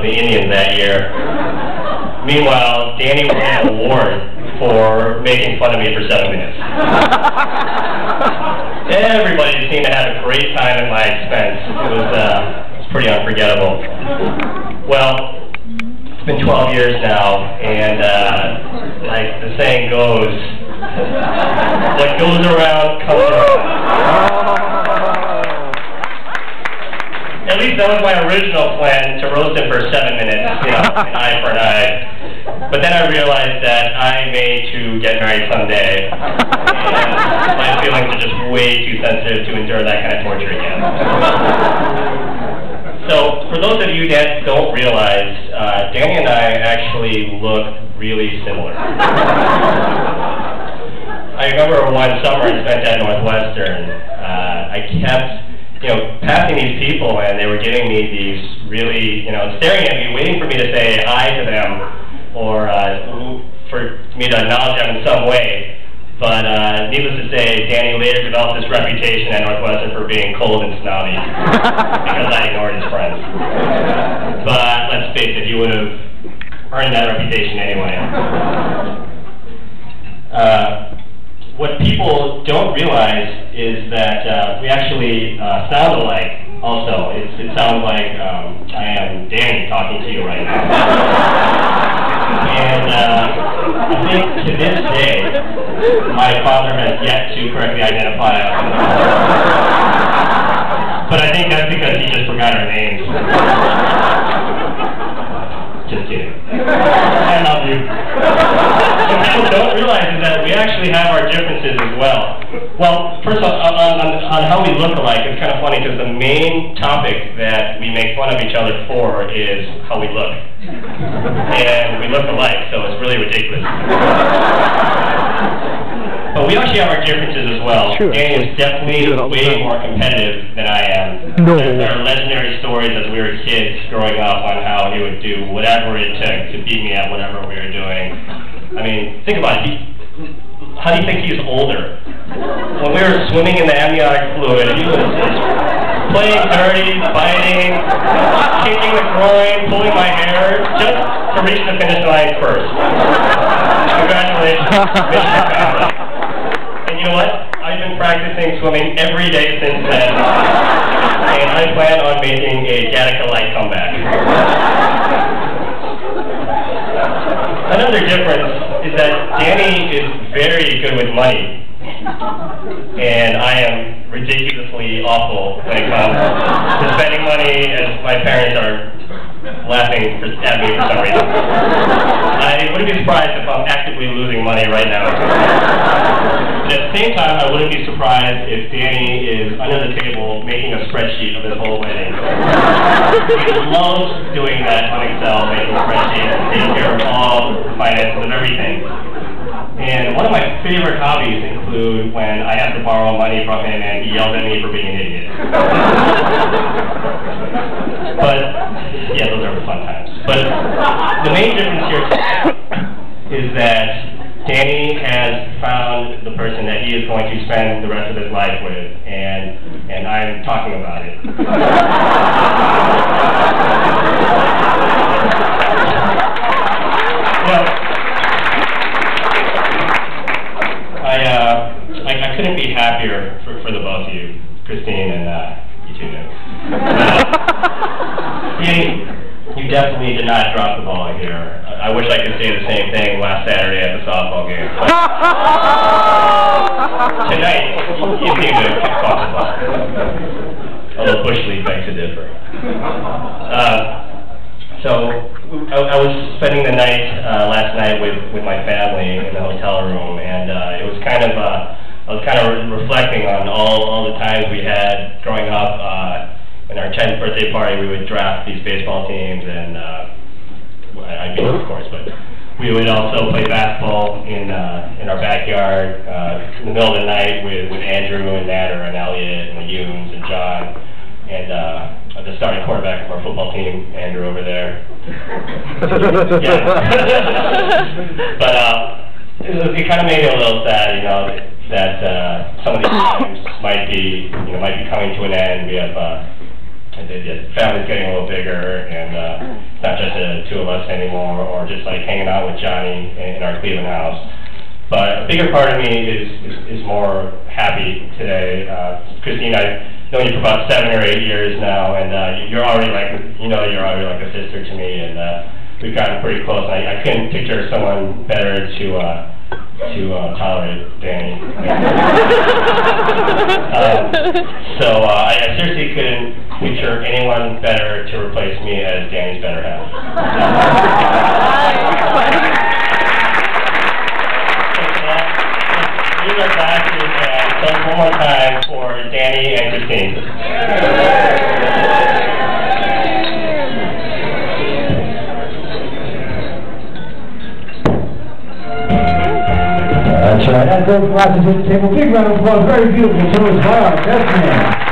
the Indians that year. Meanwhile, Danny won an award for making fun of me for 7 minutes. Everybody seemed to have a great time at my expense. It was pretty unforgettable. Well, it's been 12 years now, and like the saying goes, what goes around comes around. At least that was my original plan, to roast him for 7 minutes, you know, an eye for an eye. But then I realized that I may to get married someday, and my feelings are just way too sensitive to endure that kind of torture again. So, for those of you that don't realize, Danny and I actually look really similar. I remember one summer I spent at Northwestern, I kept passing these people, and they were giving me these really, staring at me, waiting for me to say hi to them, or for me to acknowledge them in some way. But needless to say, Danny later developed this reputation at Northwestern for being cold and snobby, because I ignored his friends. But let's face it, he would have earned that reputation anyway. What people don't realize is that we actually sound alike also. It sounds like I am Danny talking to you right now. And I think to this day, my father has yet to correctly identify us. But I think that's because he just forgot our names. Just kidding. I love you. What people don't realize is that we actually have our differences as well. Well, first of all, on how we look alike, it's kind of funny because the main topic that we make fun of each other for is how we look. And we look alike, so it's really ridiculous. But we actually have our differences as well. Sure. Danny is definitely way more competitive than I am. No. There are legendary stories as we were kids growing up on how he would do whatever it took to beat me at whatever we were doing. I mean, think about it. How do you think he's older? When we were swimming in the amniotic fluid, he was playing dirty, biting, kicking the groin, pulling my hair, just to reach the finish line first. Congratulations, mission accomplished. And you know what? I've been practicing swimming every day since then, and I plan on making a Gattaca-like comeback. Another difference is that Danny is very good with money, and I am ridiculously awful when it comes to spending money, as my parents are laughing at me for some reason. I wouldn't be surprised if I'm actively losing money right now. But at the same time, I wouldn't be surprised if Danny is under the table making a spreadsheet of his whole wedding. He loves doing that on Excel, making spreadsheets, taking care of all the finances of everything. And one of my favorite hobbies include when I have to borrow money from him and he yells at me for being an idiot. But, yeah, those are fun times. But the main difference here is that Danny has found the person that he is going to spend the rest of his life with, and I'm talking about it. Well, I couldn't be happier for the both of you, Christine and you too, Nick. Danny, you definitely did not drop the ball here. I wish I could say the same thing last Saturday at the softball game. But tonight, you seem to have kicked off the ball. Although Bush League begs to differ. So I was spending the night last night with my family in the hotel room, and it was kind of I was kind of reflecting on all the times we had growing up. In our 10th birthday party, we would draft these baseball teams, and I mean, of course, but we would also play basketball in our backyard in the middle of the night with Andrew and Natter and Elliot and the Yunes and John, and the starting quarterback of our football team, Andrew over there. Yeah. But it kind of made me a little sad, that some of these times might be coming to an end. We have The family's getting a little bigger, and it's not just the two of us anymore, or just like hanging out with Johnny in our Cleveland house. But a bigger part of me is more happy today. Christine, I've known you for about 7 or 8 years now, and you're already like a sister to me, and we've gotten pretty close. I couldn't picture someone better to tolerate Danny. So I seriously couldn't picture anyone better to replace me as Danny's better half. These are glasses, and thanks one more time for Danny and Christine. That's right. That's those glasses at the table. Big round of applause. Very beautiful. So is our best man.